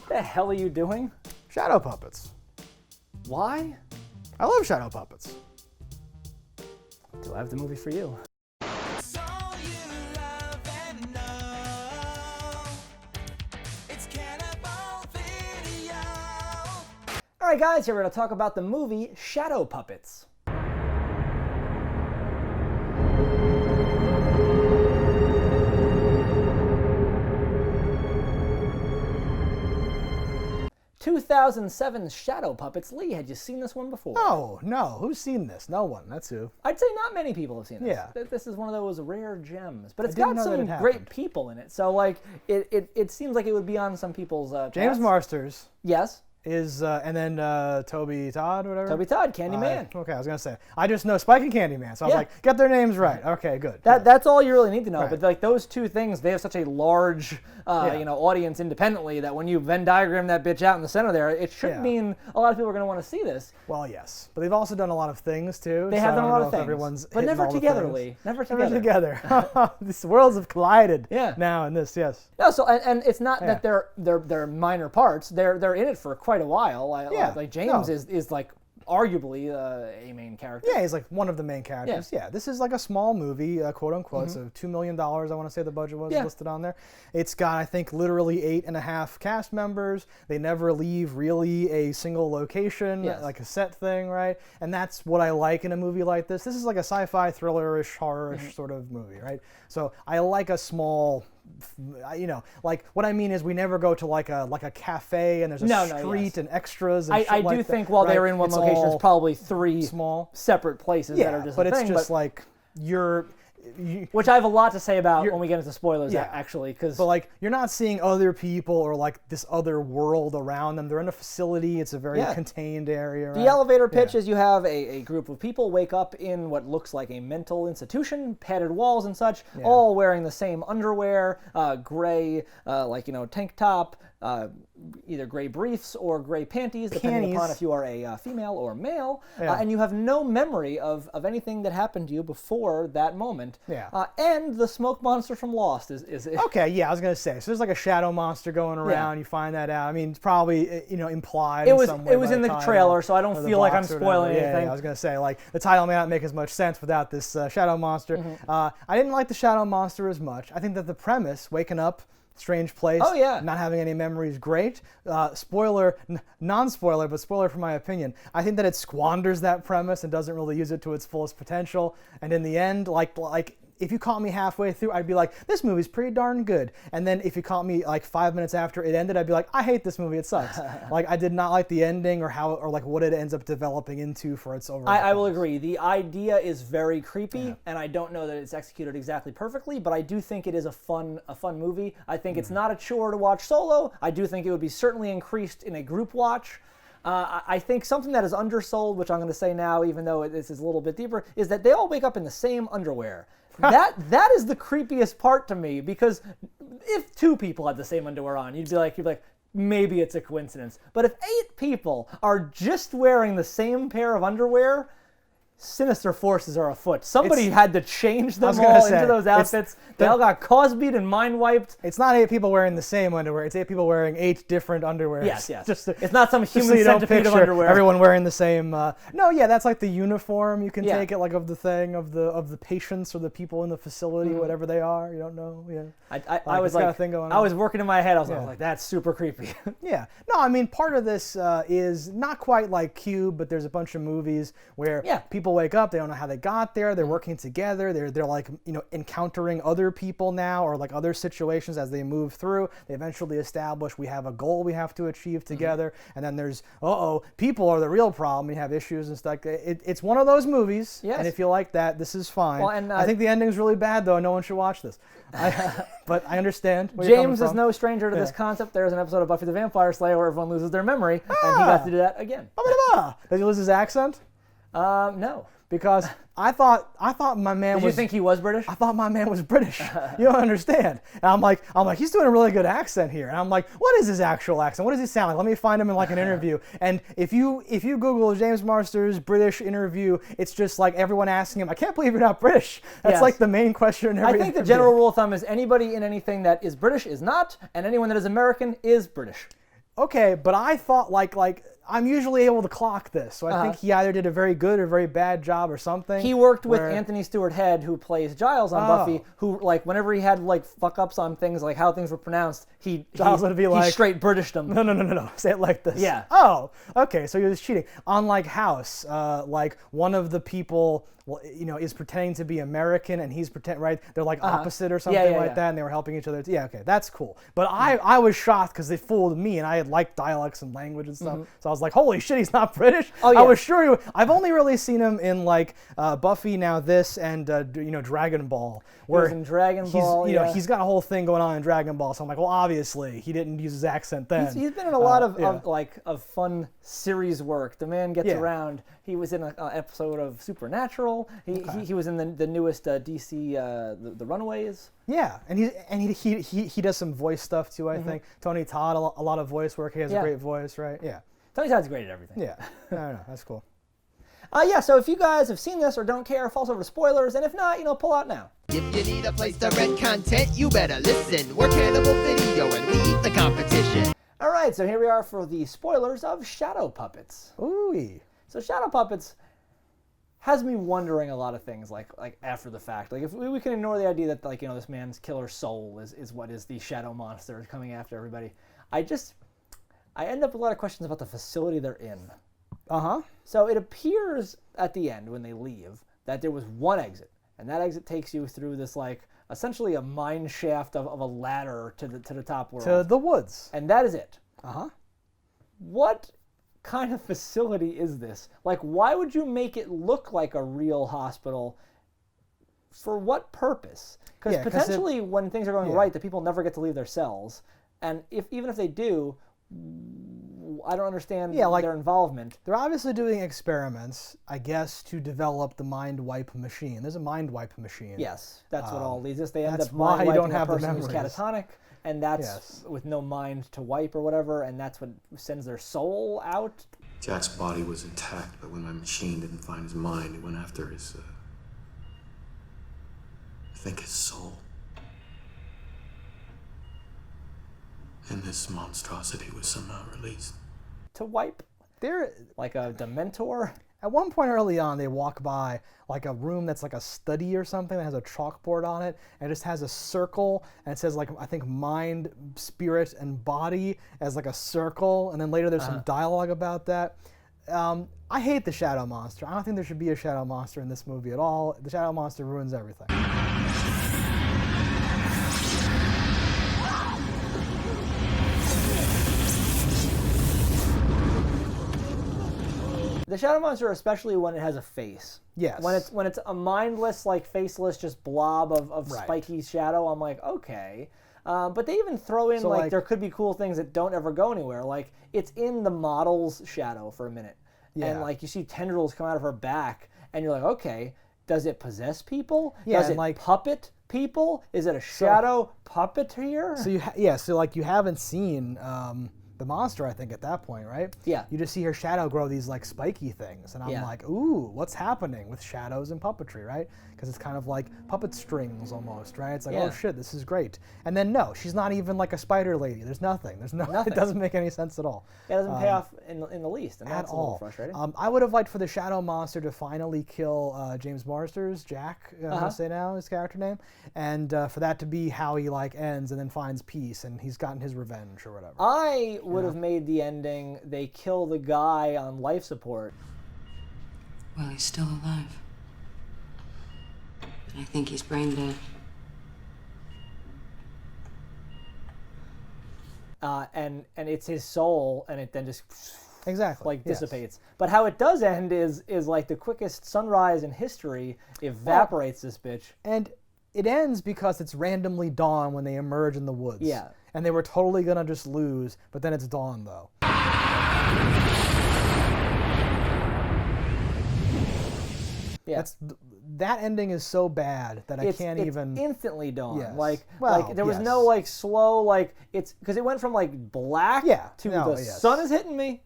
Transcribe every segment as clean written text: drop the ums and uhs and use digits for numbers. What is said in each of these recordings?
The hell are you doing? Shadow puppets. Why? I love shadow puppets. Do I have the movie for you? So you love and know. It's Cannibal Video. All right, guys, here we're going to talk about the movie Shadow Puppets. (2007) Shadow Puppets. Lee, had you seen this one before? No. Who's seen this? No one. That's who. I'd say not many people have seen this. Yeah. This is one of those rare gems. But it's didn't got know that some it great happened. people in it. So, like, it seems like it would be on some people's James paths. Marsters Yes. is, and then Toby Todd, whatever. Toby Todd, Candyman. Okay, I was gonna say. I just know Spike and Candyman, so I was Yeah. like, get their names right. Okay, good. That's all you really need to know. Right. But like those two things, they have such a large, audience independently that when you Venn diagram that bitch out in the center there, it should Yeah. mean a lot of people are going to want to see this. Well, yes, but they've also done a lot of things too. They so have I done a don't lot know of if things, everyone's but hitting never all the together, things. Lee. Never Never together. together. These worlds have collided. Yeah. Now in this, yes. No, so and it's not Yeah. that they're minor parts. They're in it for quite a while. Yeah. Like James No. is like arguably a main character. Yeah, he's like one of the main characters. Yeah, this is like a small movie, quote unquote. So $2 million, I want to say the budget was listed on there. It's got, I think, literally 8.5 cast members. They never leave really a single location, like a set thing, right? And that's what I like in a movie like this. This is like a sci-fi thriller-ish, horror-ish sort of movie, right? So I like a small, like what I mean is we never go to like a cafe and there's a street and extras. And I do think while they were in one location, there's probably three small separate places that are just but a it's thing, just but, like which I have a lot to say about when we get into spoilers. Actually, because but like you're not seeing other people or like this other world around them. They're in a facility. It's a very contained area. The elevator pitch is you have a group of people wake up in what looks like a mental institution, padded walls and such, all wearing the same underwear, gray, tank top, either gray briefs or gray panties, depending upon if you are a female or male, and you have no memory of anything that happened to you before that moment. And the smoke monster from Lost is okay. Yeah, I was gonna say. So there's like a shadow monster going around. You find that out. I mean, it's probably implied. It was in some way it was by in the title trailer, so I don't or the feel like I'm box or spoiling whatever. anything. Yeah, I was gonna say like the title may not make as much sense without this shadow monster. I didn't like the shadow monster as much. I think that the premise, waking up. Strange place. Not having any memories. Great. Spoiler, non-spoiler, but spoiler for my opinion. I think that it squanders that premise and doesn't really use it to its fullest potential. And in the end, like if you caught me halfway through, I'd be like, this movie's pretty darn good. And then if you caught me like 5 minutes after it ended, I'd be like, I hate this movie. It sucks. Like I did not like the ending or like what it ends up developing into for its overall. I will agree. The idea is very creepy, and I don't know that it's executed exactly perfectly, but I do think it is a fun movie. I think it's not a chore to watch solo. I do think it would be certainly increased in a group watch. I think something that is undersold, which I'm going to say now, even though this is a little bit deeper, is that they all wake up in the same underwear. That is the creepiest part to me, because if 2 people had the same underwear on, you'd be like, maybe it's a coincidence. But if 8 people are just wearing the same pair of underwear, sinister forces are afoot. Somebody had to change them all into those outfits. They all got Cosby'd and mind wiped. It's not 8 people wearing the same underwear. It's 8 people wearing 8 different underwears. Yes. It's not some human centipede of underwear. Everyone wearing the same. That's like the uniform. You can take it like of the thing of the patients or the people in the facility, whatever they are. You don't know. Yeah. I was like, thing going on. I was working in my head. I was like, that's super creepy. Yeah. No, I mean, part of this is not quite like Cube, but there's a bunch of movies where people wake up, they don't know how they got there, they're working together, they're like, encountering other people now or like other situations as they move through. They eventually establish we have a goal we have to achieve together, and then there's, people are the real problem, you have issues and stuff. It's one of those movies, and if you like that, this is fine. Well, and, I think the ending's really bad though, no one should watch this. But I understand where James is no stranger to this concept. There's an episode of Buffy the Vampire Slayer where everyone loses their memory, and he got to do that again. Did he lose his accent? No. Because I thought my man was. Did you think he was British? I thought my man was British. You don't understand. And I'm like, he's doing a really good accent here. And I'm like, what is his actual accent? What does he sound like? Let me find him in like an interview. And if you Google James Marsters British interview, it's just like everyone asking him, I can't believe you're not British. That's like the main question in every I think the general rule of thumb is anybody in anything that is British is not, and anyone that is American is British. Okay, but I thought like I'm usually able to clock this, so I think he either did a very good or very bad job or something. He worked with Anthony Stewart Head, who plays Giles on Buffy, who like whenever he had like fuck ups on things like how things were pronounced, Giles would be like, he straight Britished them. No. Say it like this. Yeah. Oh, okay. So he was cheating on like House. Like one of the people, is pretending to be American, and he's right. They're like opposite or something like that, and they were helping each other. Yeah, okay, that's cool. But I was shocked because they fooled me, and I had liked dialects and language and stuff. So I was like, holy shit, he's not British. Oh, yeah. I was sure he was. I've only really seen him in like Buffy, now this, and Dragon Ball. Where he was in Dragon Ball. He's got a whole thing going on in Dragon Ball. So I'm like, well, obviously he didn't use his accent then. He's been in a lot of fun series work. The man gets around. He was in an episode of Supernatural. He was in the newest DC the Runaways. Yeah, and he does some voice stuff too. I think Tony Todd a lot of voice work. He has a great voice, right? Yeah. Tony Todd's great at everything. Yeah, no, that's cool. So if you guys have seen this or don't care, falls over to spoilers, and if not, pull out now. If you need a place to rent content, you better listen. We're Cannibal Video and we eat the competition. All right, so here we are for the spoilers of Shadow Puppets. Ooh. So Shadow Puppets has me wondering a lot of things, like after the fact. Like if we can ignore the idea that this man's killer soul is what is the shadow monster coming after everybody. I end up with a lot of questions about the facility they're in. So it appears at the end when they leave that there was one exit, and that exit takes you through this essentially a mine shaft of a ladder to the top world. To the woods. And that is it. What kind of facility is this? Like, why would you make it look like a real hospital? For what purpose? Because potentially when things are going right, the people never get to leave their cells. And even if they do, I don't understand their involvement. They're obviously doing experiments, I guess, to develop the mind wipe machine. There's a mind wipe machine. Yes, that's what all leads us. They end up why mind you don't wiping have a the person who's memories. catatonic, and that's with no mind to wipe or whatever, and that's what sends their soul out. Jack's body was intact, but when my machine didn't find his mind, it went after his, I think his soul. And this monstrosity was somehow released. To wipe? They're like a Dementor? At one point early on, they walk by like a room that's like a study or something that has a chalkboard on it, and it just has a circle, and it says I think mind, spirit, and body as like a circle, and then later there's some dialogue about that. I hate the Shadow Monster. I don't think there should be a Shadow Monster in this movie at all. The Shadow Monster ruins everything. The Shadow Monster, especially when it has a face. Yes. When it's a mindless, faceless, just blob of spiky shadow, I'm like, okay. But they even throw in, there could be cool things that don't ever go anywhere. Like, it's in the model's shadow for a minute. Yeah. And, you see tendrils come out of her back, and you're like, okay, does it possess people? Yeah, does it puppet people? Is it a shadow puppeteer? So you haven't seen the monster, I think, at that point, right? Yeah. You just see her shadow grow these spiky things, and I'm like, ooh, what's happening with shadows and puppetry, right? Because it's kind of like puppet strings almost, right? It's like, oh shit, this is great. And then no, she's not even like a spider lady. There's nothing. It doesn't make any sense at all. It doesn't pay off in the least, and that's a little frustrating. I would have liked for the Shadow Monster to finally kill James Marsters, Jack, I'm gonna say now his character name, and for that to be how he ends and then finds peace and he's gotten his revenge or whatever. I would have made the ending they kill the guy on life support. Well, he's still alive. But I think he's brain dead. And it's his soul, and it then just dissipates. Yes. But how it does end is like the quickest sunrise in history evaporates this bitch. And it ends because it's randomly dawn when they emerge in the woods. Yeah. And they were totally gonna just lose, but then it's dawn though. Yeah. That ending is so bad that I can't even. It's instantly dawn. Yes. There was no slow it's because it went from black to the sun is hitting me.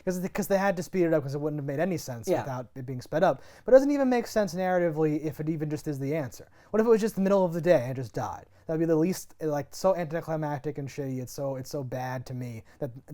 because they had to speed it up because it wouldn't have made any sense without it being sped up. But it doesn't even make sense narratively if it even just is the answer. What if it was just the middle of the day and just died? That'd be the least, like, so anticlimactic and shitty. It's so bad to me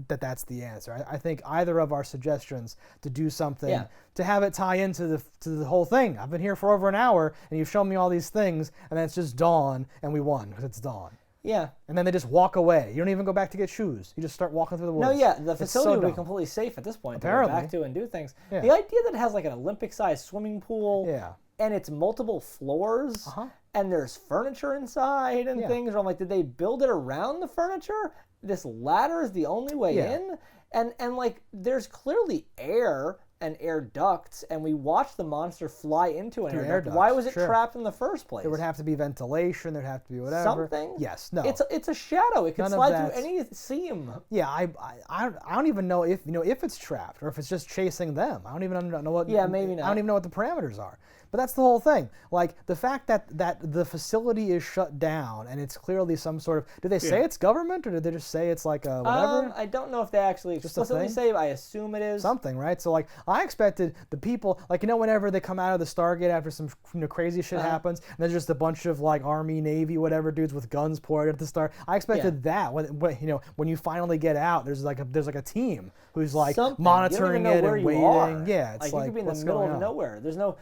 that's the answer. I think either of our suggestions to do something to have it tie into the whole thing. I've been here for over an hour and you've shown me all these things, and then it's just dawn and we won because it's dawn. Yeah. And then they just walk away. You don't even go back to get shoes. You just start walking through the woods. No, yeah, the facility so will be dumb. completely safe at this point Apparently. to go back to and do things. Yeah. The idea that it has like an Olympic-sized swimming pool Yeah. and it's multiple floors and there's furniture inside and things, where I'm like, did they build it around the furniture? This ladder is the only way in? And like, there's clearly air and air ducts, and we watched the monster fly into an air duct. Why was it trapped in the first place? There would have to be ventilation. There'd have to be whatever. Something? Yes. No. It's a shadow. It could None of slide that's- through any seam. Yeah. I don't even know if it's trapped or if it's just chasing them. I don't even know what. Yeah, maybe not. I don't even know what the parameters are. But that's the whole thing. Like, the fact that the facility is shut down and it's clearly some sort of... Did they say it's government, or did they just say it's like a whatever? I don't know if they actually explicitly say. I assume it is. Something, right? So, like, I expected the people... Like, whenever they come out of the Stargate after some crazy shit happens, and there's just a bunch of, like, Army, Navy, whatever dudes with guns pointed at the star. I expected that. When you finally get out, there's like a team who's, like, monitoring it and waiting. Yeah, it's like you could be in the middle of nowhere. There's no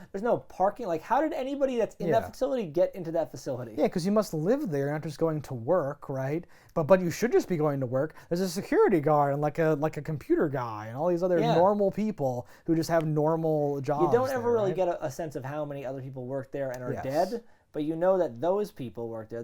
parking. Like, how did anybody that's in that facility get into that facility? Yeah, because you must live there, not just going to work, right? But you should just be going to work. There's a security guard and like a computer guy and all these other normal people who just have normal jobs. You don't ever really right? get a sense of how many other people work there and are dead, but you know that those people work there.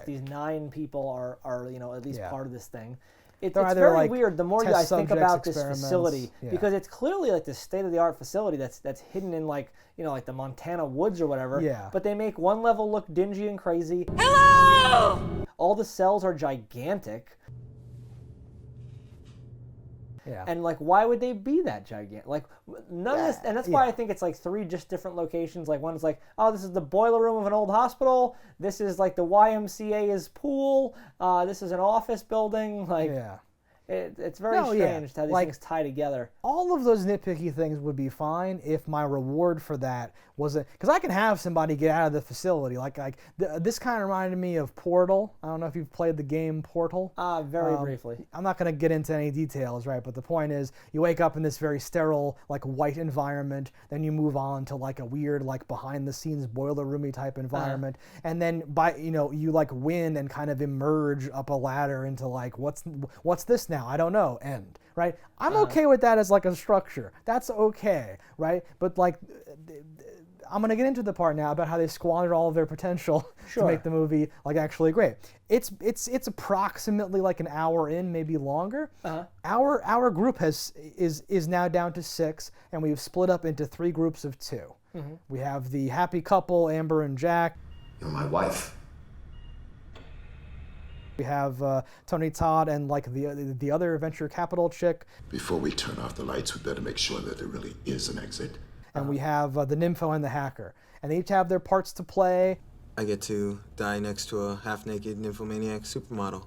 These 9 people are at least part of this thing. It's very like weird the more I think about this facility, because it's clearly like this state-of-the-art facility that's hidden in like the Montana woods or whatever. Yeah. But they make one level look dingy and crazy. Hello! All the cells are gigantic. Yeah. And like, why would they be that gigantic? Like, none of this, and that's why I think it's like 3 just different locations. Like, one is like, oh, this is the boiler room of an old hospital. This is like the YMCA's pool. This is an office building. Like, it's very strange how these things tie together. All of those nitpicky things would be fine if my reward for that wasn't... Because I can have somebody get out of the facility. This kind of reminded me of Portal. I don't know if you've played the game Portal. Very briefly. I'm not going to get into any details, right? But the point is, you wake up in this very sterile, like, white environment. Then you move on to, like, a weird, like, behind-the-scenes boiler roomy type environment. And then, you, like, win and kind of emerge up a ladder into, like, what's this now? I don't know. End. Right? I'm okay with that as, like, a structure. That's okay, right? But, like, I'm going to get into the part now about how they squandered all of their potential to make the movie, like, actually great. It's approximately like an hour in, maybe longer. Our group is now down to 6, and we've split up into 3 groups of 2. We have the happy couple, Amber and Jack. You're my wife. We have Tony Todd and like the other venture capital chick. Before we turn off the lights, we better make sure that there really is an exit. And we have the nympho and the hacker. And they each have their parts to play. I get to die next to a half-naked nymphomaniac supermodel.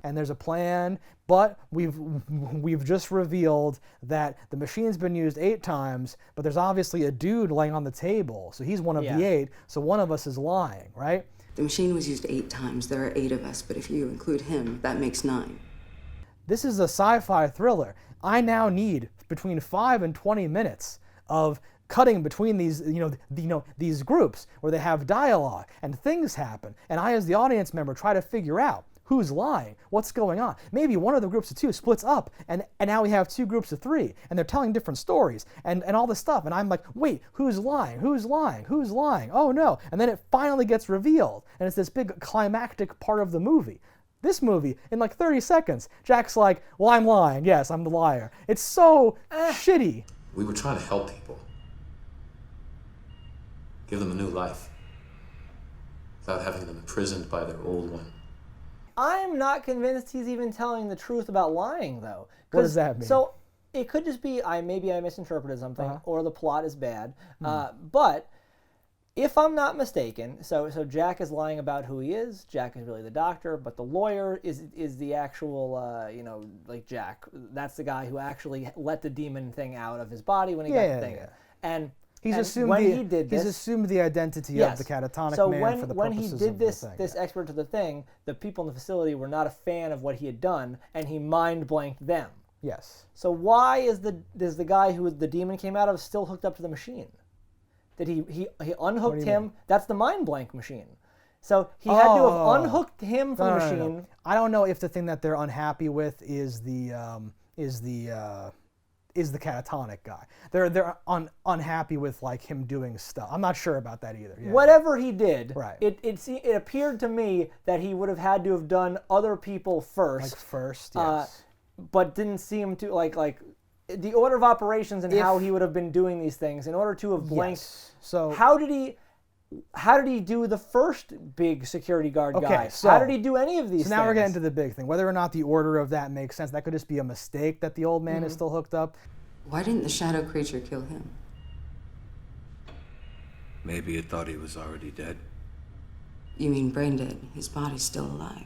And there's a plan, but we've just revealed that the machine's been used 8 times, but there's obviously a dude laying on the table, so he's one of the 8, so one of us is lying, right? The machine was used 8 times. There are 8 of us, but if you include him, that makes 9. This is a sci-fi thriller. I now need between 5 and 20 minutes of cutting between these, these groups where they have dialogue and things happen, and I, as the audience member, try to figure out who's lying, what's going on. Maybe one of the groups of 2 splits up, and now we have 2 groups of 3, and they're telling different stories, and all this stuff, and I'm like, wait, who's lying? Who's lying? Who's lying? Oh no! And then it finally gets revealed, and it's this big climactic part of the movie. This movie, in like 30 seconds, Jack's like, well, I'm lying. Yes, I'm the liar. It's so shitty. We were trying to help people. Give them a new life. Without having them imprisoned by their old one. I'm not convinced he's even telling the truth about lying, though. What does that mean? So it could just be maybe I misinterpreted something, or the plot is bad. But if I'm not mistaken, so Jack is lying about who he is. Jack is really the doctor, but the lawyer is the actual, like Jack. That's the guy who actually let the demon thing out of his body when he got the thing. Yeah. And he's assumed he's assumed the identity of the catatonic man for the purposes of the thing. So when he did this expert to the thing, the people in the facility were not a fan of what he had done, and he mind blanked them. Yes. So why is the guy who the demon came out of still hooked up to the machine? That he unhooked him. That's the mind blank machine. So he had to have unhooked him from the machine. No. I don't know if the thing that they're unhappy with is the catatonic guy. They're unhappy with like him doing stuff. I'm not sure about that either. Yeah. Whatever he did, right. It appeared to me that he would have had to have done other people first. Like first, yes. But didn't seem to like the order of operations and how he would have been doing these things in order to have blanked. Yes. So how did he do the first big security guard guy? So, how did he do any of these things? So now we're getting to the big thing. Whether or not the order of that makes sense, that could just be a mistake that the old man is still hooked up. Why didn't the shadow creature kill him? Maybe it thought he was already dead. You mean brain dead? His body's still alive.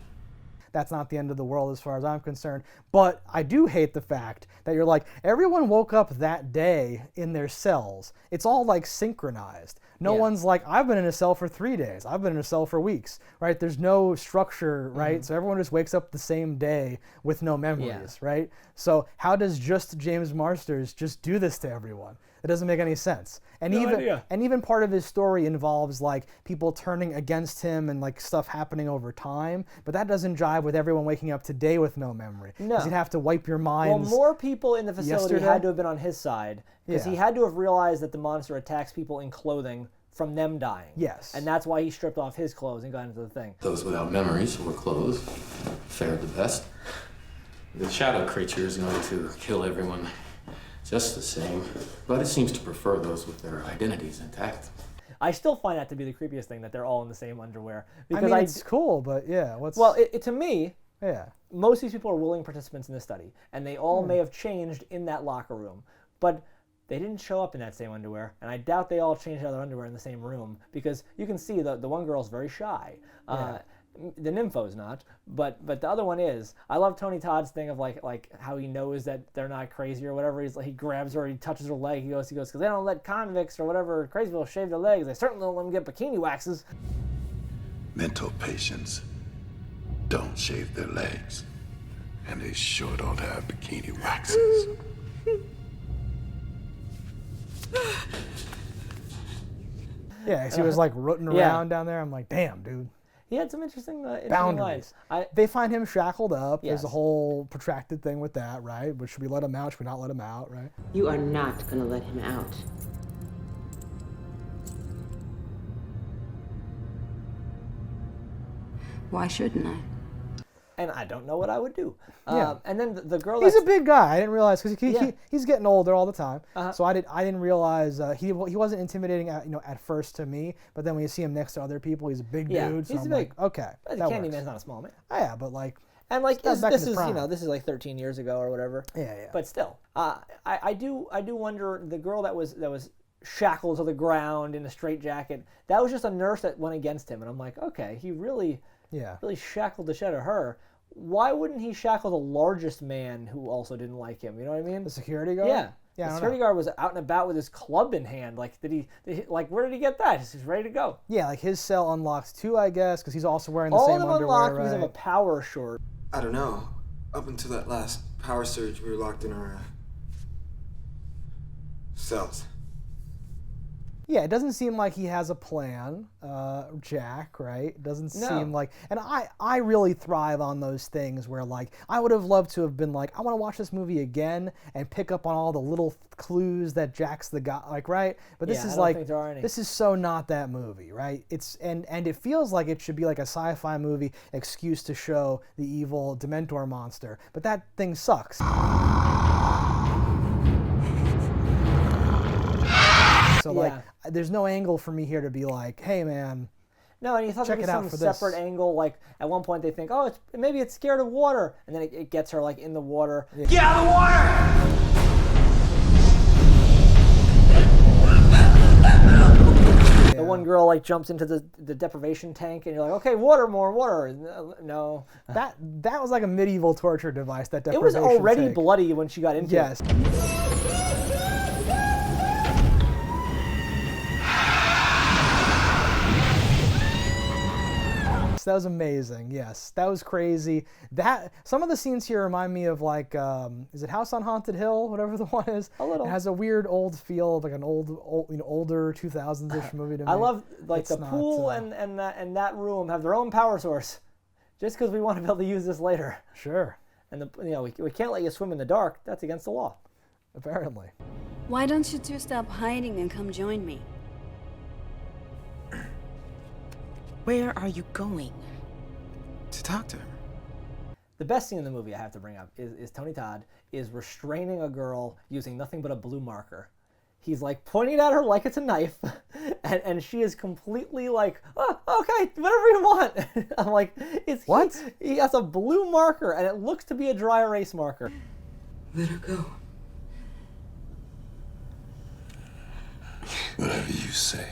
That's not the end of the world as far as I'm concerned. But I do hate the fact that you're like, everyone woke up that day in their cells. It's all like synchronized. No one's like, I've been in a cell for 3 days. I've been in a cell for weeks, right? There's no structure, right? So everyone just wakes up the same day with no memories, right? So how does just James Marsters just do this to everyone? It doesn't make any sense. And even part of his story involves like people turning against him and like stuff happening over time. But that doesn't jive with everyone waking up today with no memory. No. Because you'd have to wipe your minds. Well, more people in the facility had to have been on his side. Because he had to have realized that the monster attacks people in clothing from them dying. Yes. And that's why he stripped off his clothes and got into the thing. Those without memories or clothes fared the best. The shadow creature is going to kill everyone just the same, but it seems to prefer those with their identities intact. I still find that to be the creepiest thing, that they're all in the same underwear. Because I mean, it's cool, but yeah. Well, to me, most of these people are willing participants in this study, and they all may have changed in that locker room, but they didn't show up in that same underwear, and I doubt they all changed out their underwear in the same room, because you can see the one girl's very shy. The nympho's not, but the other one is. I love Tony Todd's thing of like how he knows that they're not crazy or whatever. He grabs her, he touches her leg. He goes, because they don't let convicts or whatever crazy people shave their legs. They certainly don't let them get bikini waxes. Mental patients don't shave their legs, and they sure don't have bikini waxes. Yeah, she was like rooting around down there. I'm like, damn, dude. He had some interesting boundaries. They find him shackled up. Yes. There's a whole protracted thing with that, right? But should we let him out? Should we not let him out, right? You are not going to let him out. Why shouldn't I? And I don't know what I would do. Yeah. And then the girl. He's a big guy. I didn't realize because he's getting older all the time. So I didn't realize he wasn't intimidating at first to me. But then when you see him next to other people, he's a big dude. So he's I'm big. Like, okay, Candyman's not a small man. Yeah, but like. And like this is like 13 years ago or whatever. Yeah. But still, I do wonder, the girl that was shackled to the ground in a straitjacket. That was just a nurse that went against him, and I'm like, okay, he really shackled the shit out of her. Why wouldn't he shackle the largest man who also didn't like him? You know what I mean? The security guard? Yeah. The security guard was out and about with his club in hand. Like, where did he get that? He's ready to go. Yeah, like his cell unlocks too, I guess, because he's also wearing the same underwear. All of them unlocked because of a power short. I don't know. Up until that last power surge, we were locked in our cells. Yeah, it doesn't seem like he has a plan, Jack, right? It doesn't seem like... And I really thrive on those things where, like, I would have loved to have been like, I want to watch this movie again and pick up on all the little clues that Jack's the guy, like, right? But this is like... This is so not that movie, right? And it feels like it should be like a sci-fi movie excuse to show the evil Dementor monster. But that thing sucks. So like, there's no angle for me here to be like, hey man, no, and you thought there'd be some separate angle. Like at one point they think, oh, maybe it's scared of water, and then it gets her like in the water. Get out of the water! The one girl like jumps into the deprivation tank, and you're like, okay, water, more water. No. That was like a medieval torture device. That It was deprivation already tank. bloody when she got into it. Yes. That was amazing. Yes, that was crazy. Some of the scenes here remind me of like, is it House on Haunted Hill? Whatever the one is. A little. It has a weird old feel, like an older 2000s-ish movie to me. I love like It's the not, pool and that room have their own power source, just because we want to be able to use this later. Sure. And we can't let you swim in the dark. That's against the law. Apparently. Why don't you two stop hiding and come join me? Where are you going? To talk to her. The best scene in the movie I have to bring up is Tony Todd is restraining a girl using nothing but a blue marker. He's like pointing at her like it's a knife, and she is completely like, oh, okay, whatever you want. I'm like, what? He has a blue marker, and it looks to be a dry erase marker. Let her go. Whatever you say.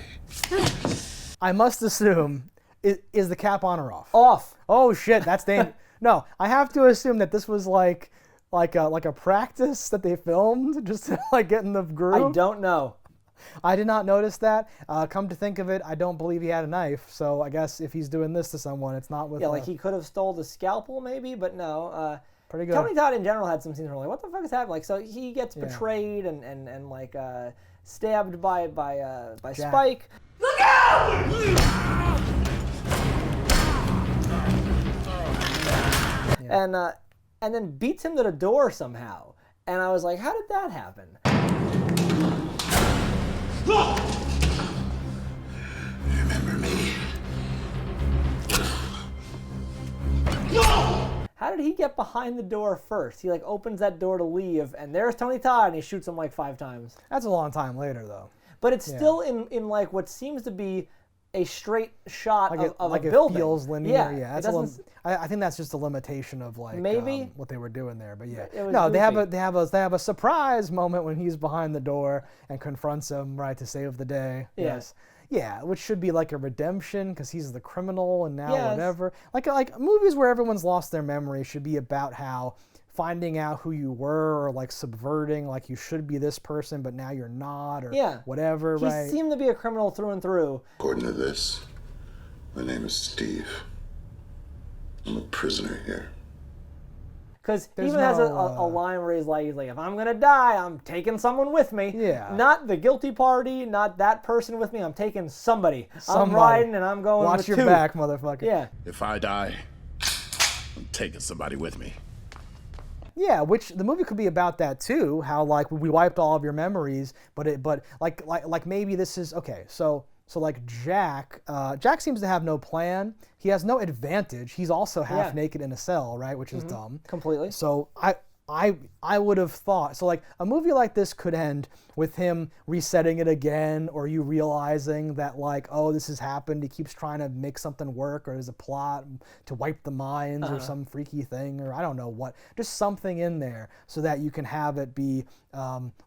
I must assume, is the cap on or off? Off. Oh shit, that's dangerous. No, I have to assume that this was like a practice that they filmed just to like get in the groove. I don't know. I did not notice that. Come to think of it, I don't believe he had a knife. So I guess if he's doing this to someone, it's not with. Yeah, like he could have stole the scalpel maybe, but no. Pretty good. Tony Todd in general had some scenes where I'm like, what the fuck is happening? Like, so he gets betrayed and like stabbed by Jack. Spike. Look out! And then beats him to the door somehow. And I was like, how did that happen? Remember me? How did he get behind the door first? He like opens that door to leave, and there's Tony Todd, and he shoots him like 5 times. That's a long time later, though. But it's still in like what seems to be a straight shot of like a building. It feels linear. Yeah, that's I think that's just a limitation of like maybe what they were doing there. But yeah, it was no, goofy. they have a surprise moment when he's behind the door and confronts him right to save the day. Yeah. Yes. Yeah, which should be like a redemption because he's the criminal and now Yes. whatever. Like movies where everyone's lost their memory should be about how finding out who you were or like subverting, like you should be this person but now you're not, or whatever. He right? seemed to be a criminal through and through. According to this, my name is Steve. I'm a prisoner here. Because he There's even has a no, line where he's like, if I'm going to die, I'm taking someone with me. Yeah. Not the guilty party, not that person with me. I'm taking somebody. I'm Somebody. riding and I'm going Watch with your two. back, motherfucker. Yeah. If I die, I'm taking somebody with me. Yeah, which the movie could be about that too. How like we wiped all of your memories, but like maybe this is okay. So like Jack seems to have no plan. He has no advantage. He's also half naked in a cell, right? Which is dumb. Completely. So I would have thought, so like a movie like this could end with him resetting it again, or you realizing that like, oh, this has happened. He keeps trying to make something work, or there's a plot to wipe the minds or some freaky thing, or I don't know what, just something in there so that you can have it be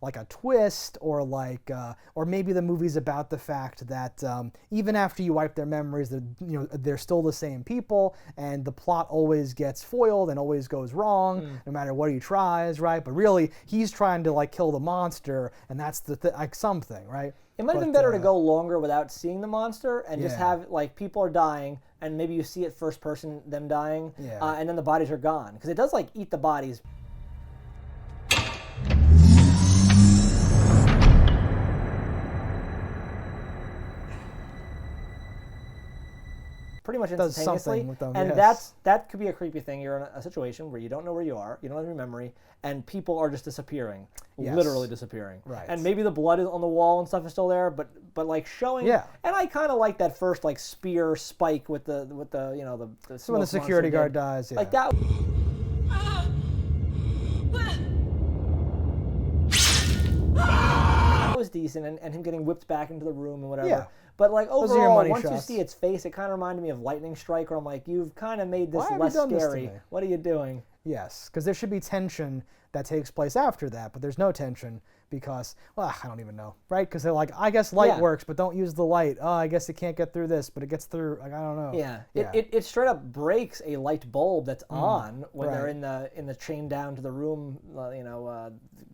like a twist, or like, or maybe the movie's about the fact that even after you wipe their memories, they're still the same people, and the plot always gets foiled and always goes wrong, no matter what he tries, right? But really, he's trying to like kill the monster, and that's the like something, right? It might have been better to go longer without seeing the monster and just have like people are dying, and maybe you see it first person, them dying, and then the bodies are gone, because it does like eat the bodies. Pretty much Does instantaneously, something with them, and yes. that could be a creepy thing. You're in a situation where you don't know where you are, you don't have your memory, and people are just disappearing, literally disappearing. Right. And maybe the blood on the wall and stuff is still there, but like showing. Yeah. And I kind of like that first like spear spike with the the So when the security guard dies, yeah. like that. That was decent, and him getting whipped back into the room and whatever. Yeah. But like Those are your overall, money once you shots. see its face, it kind of reminded me of Lightning Strike, where I'm like, you've kind of made this Why have less you done this to scary. me? What are you doing? Yes, because there should be tension that takes place after that, but there's no tension because, well, I don't even know, right? Because they're like, I guess light works, but don't use the light. Oh, I guess it can't get through this, but it gets through. Like, I don't know. Yeah. It straight up breaks a light bulb that's on when they're in the chain down to the room.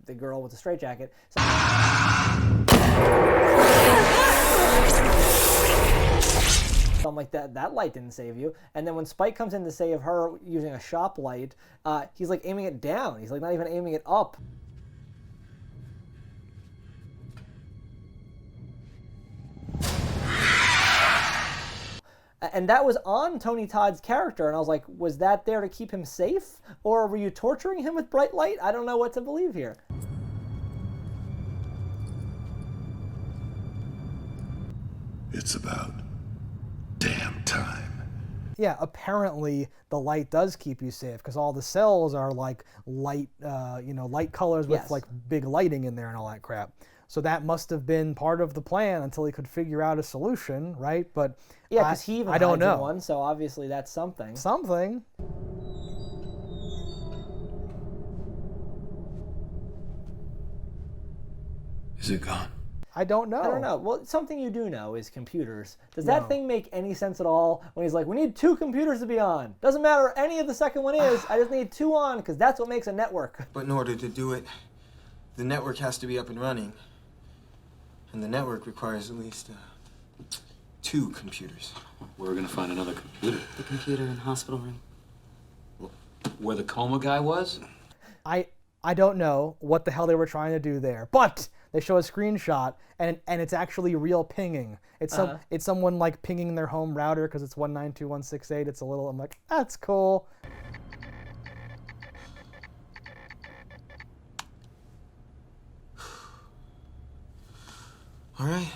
The girl with the straitjacket. So I'm like, that light didn't save you. And then when Spike comes in to save her using a shop light, he's like aiming it down. He's like not even aiming it up. And that was on Tony Todd's character, and I was like, was that there to keep him safe? Or were you torturing him with bright light? I don't know what to believe here. It's about damn time. Yeah, apparently the light does keep you safe because all the cells are like light, light colors with like big lighting in there and all that crap. So that must have been part of the plan until he could figure out a solution, right? But yeah, because he even I don't know. One, so obviously that's something. Something. Is it gone? I don't know. I don't know. Well, something you do know is computers. Does that thing make any sense at all when he's like, we need 2 computers to be on? Doesn't matter any of the second one is. I just need 2 on because that's what makes a network. But in order to do it, the network has to be up and running. And the network requires at least 2 computers. We're gonna find another computer. The computer in the hospital room. Where the coma guy was? I don't know what the hell they were trying to do there, but they show a screenshot and it's actually real pinging. It's it's someone like pinging their home router because it's 192.168. It's a little. I'm like, that's cool. All right.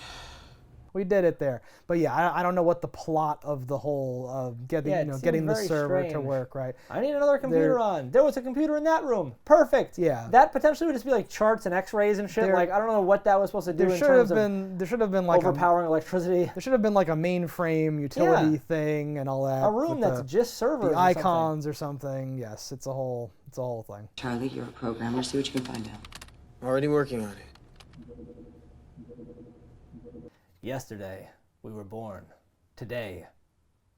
We did it there. But yeah, I don't know what the plot of the whole getting the server to work, right? I need another computer on. There was a computer in that room. Perfect. Yeah. That potentially would just be like charts and x-rays and shit. Like, I don't know what that was supposed to do in terms of there should have been like overpowering electricity. There should have been like a mainframe utility thing and all that. A room that's just servers. The icons or something. Yes, it's a whole thing. Charlie, you're a programmer. See what you can find out. Already working on it. Yesterday, we were born. Today,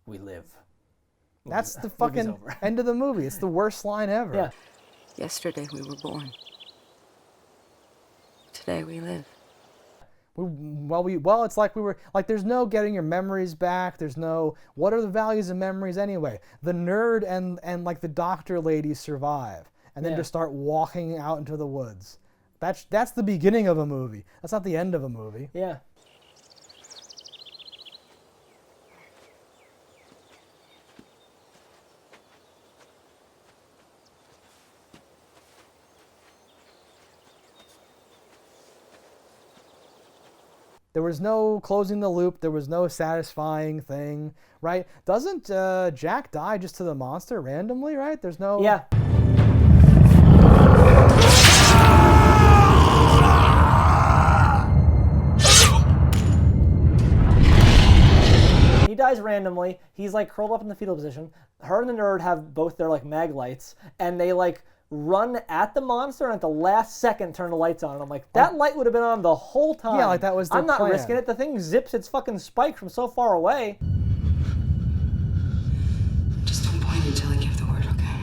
we live. That's the fucking end of the movie. It's the worst line ever. Yeah. Yesterday, we were born. Today, we live. Well, it's like we were like. There's no getting your memories back. There's no. What are the values of memories anyway? The nerd and like the doctor lady survive, and then just start walking out into the woods. That's the beginning of a movie. That's not the end of a movie. Yeah. There was no closing the loop. There was no satisfying thing, right? Doesn't Jack die just to the monster randomly, right? There's no... Yeah. He dies randomly. He's like curled up in the fetal position. Her and the nerd have both their like mag lights, and they like run at the monster and at the last second turn the lights on. And I'm like, that light would have been on the whole time. Yeah, like that was their I'm not plan. risking it. The thing zips its fucking spike from so far away. Just don't point until I give the word, okay?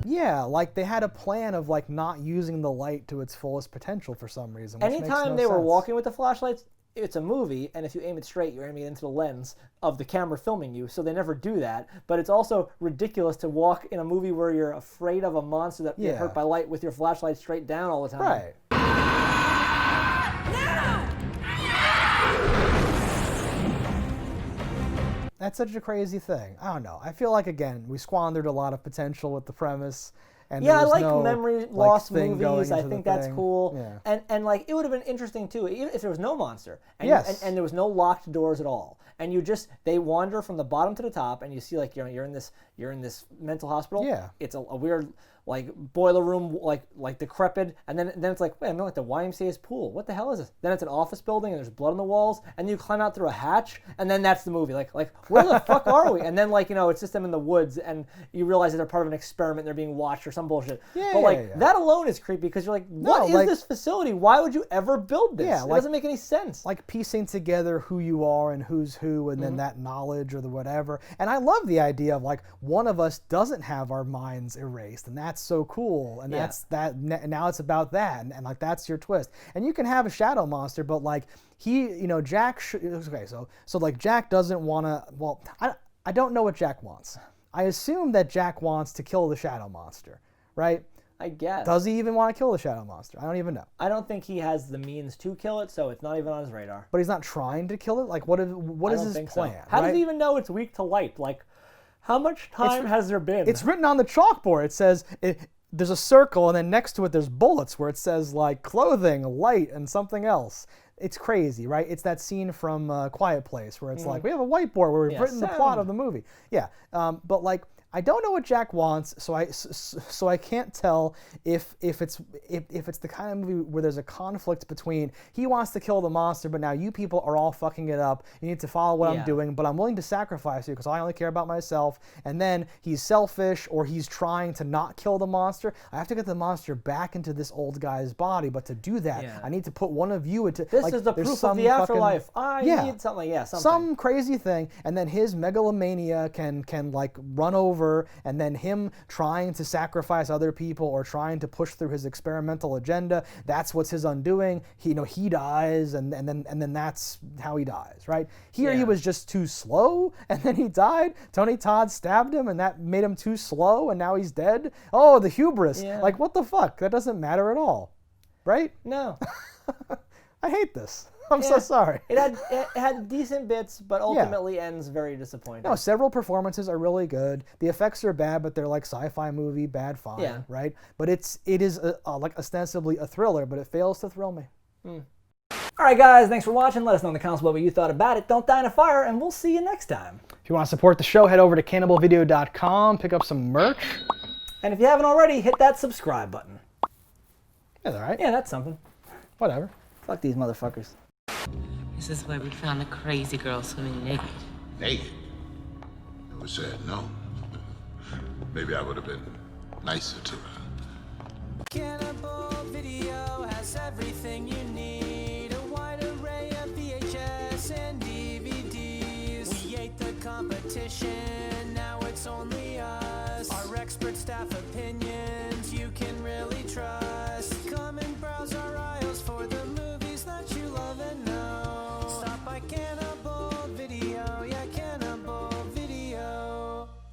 Yeah, like they had a plan of like not using the light to its fullest potential for some reason. Which Anytime makes no they were sense. walking with the flashlights, it's a movie, and if you aim it straight, you're aiming it into the lens of the camera filming you, so they never do that. But it's also ridiculous to walk in a movie where you're afraid of a monster that get hurt by light with your flashlight straight down all the time. Right. That's such a crazy thing. I don't know. I feel like, again, we squandered a lot of potential with the premise. And yeah, I there was like no, memory like, lost thing movies. going I into think the that's thing. cool. Yeah. And like it would have been interesting too, even if there was no monster. And Yes. and there was no locked doors at all. And they wander from the bottom to the top, and you see like you're in this mental hospital. Yeah. It's a weird like boiler room, like decrepit, and then it's like, wait, I'm like the YMCA's pool. What the hell is this? Then it's an office building and there's blood on the walls, and you climb out through a hatch, and then that's the movie. Like where the fuck are we? And then like it's just them in the woods, and you realize that they're part of an experiment, they're being watched or some bullshit. That alone is creepy because you're like, what is this facility? Why would you ever build this? Yeah, it doesn't make any sense. Like piecing together who you are and who's who, and then that knowledge or the whatever. And I love the idea of like one of us doesn't have our minds erased, and that's so cool. And that's that. Now it's about that, and like that's your twist. And you can have a shadow monster, but like Jack. Okay, so like Jack doesn't want to. Well, I don't know what Jack wants. I assume that Jack wants to kill the shadow monster, right? I guess. Does he even want to kill the shadow monster? I don't even know. I don't think he has the means to kill it, so it's not even on his radar. But he's not trying to kill it? Like, what is his plan? So. How does he even know it's weak to light? Like, how much time has there been? It's written on the chalkboard. It says, there's a circle, and then next to it there's bullets where it says, like, clothing, light, and something else. It's crazy, right? It's that scene from Quiet Place where it's like, we have a whiteboard where we've written the plot of the movie. Yeah, but like, I don't know what Jack wants, so I can't tell if it's the kind of movie where there's a conflict between he wants to kill the monster, but now you people are all fucking it up. You need to follow what I'm doing, but I'm willing to sacrifice you because I only care about myself. And then he's selfish, or he's trying to not kill the monster. I have to get the monster back into this old guy's body, but to do that, I need to put one of you into. This is the proof of the afterlife. I need something. Some crazy thing, and then his megalomania can like run over. And then him trying to sacrifice other people or trying to push through his experimental agenda, that's what's his undoing. He dies, and then that's how he dies, right? Here he was just too slow, and then he died. Tony Todd stabbed him, and that made him too slow, and now he's dead. Oh, the hubris. Like, what the fuck? That doesn't matter at all, right? No. I hate this. I'm so sorry. It had decent bits, but ultimately ends very disappointing. No, several performances are really good. The effects are bad, but they're like sci-fi movie, bad fine, right? But it is like ostensibly a thriller, but it fails to thrill me. All right, guys, thanks for watching. Let us know in the comments what you thought about it. Don't die in a fire, and we'll see you next time. If you want to support the show, head over to cannibalvideo.com, pick up some merch. And if you haven't already, hit that subscribe button. That's all right. Yeah, that's something. Whatever. Fuck these motherfuckers. This is where we found the crazy girl swimming naked. Naked? I would say no. Maybe I would have been nicer to her. Cannibal Video has everything you need. A wide array of VHS and DVDs. We ate the competition, now it's only us. Our expert staff